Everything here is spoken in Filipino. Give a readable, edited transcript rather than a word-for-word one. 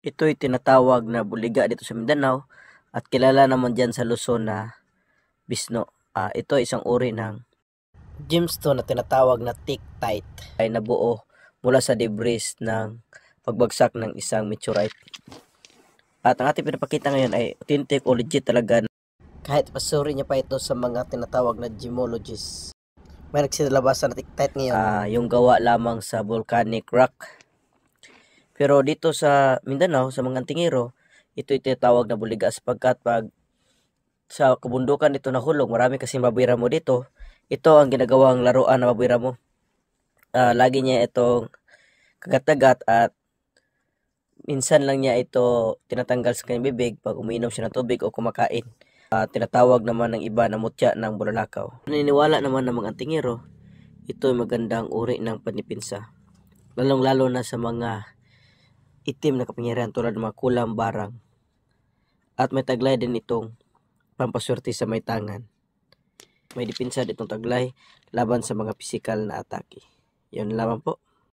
Ito'y tinatawag na buliga dito sa Mindanao at kilala naman dyan sa Luzon na bisno. Ito ay isang uri ng gemstone na tinatawag na tiktite ay nabuo mula sa debris ng pagbagsak ng isang meteorite. At ang ating pinapakita ngayon ay authentic o legit talaga. Kahit pasuri niya pa ito sa mga tinatawag na gemologists. May nagsisilabasan na tiktite ngayon. Yung gawa lamang sa volcanic rock. Pero dito sa Mindanao, sa mga antingero, ito tinatawag na buliga sapagkat pag sa kabundukan ito nahulog, marami kasi mabira mo dito. Ito ang ginagawang laruan na mabira mo. Lagi niya itong kagat-kagat at minsan lang niya ito tinatanggal sa kanyang bibig pag umiinom siya ng tubig o kumakain. Tinatawag naman ng iba na mutya ng bulalakaw. Naniniwala naman ng mga antingero, ito ay magandang uri ng panipinsa. Lalong-lalo na sa mga itim na kapangyarihan tulad ng mga kulam barang. At may taglay din itong pampaswerte sa may tangan. May dipinsa ditong taglay laban sa mga pisikal na atake. Yun lamang po.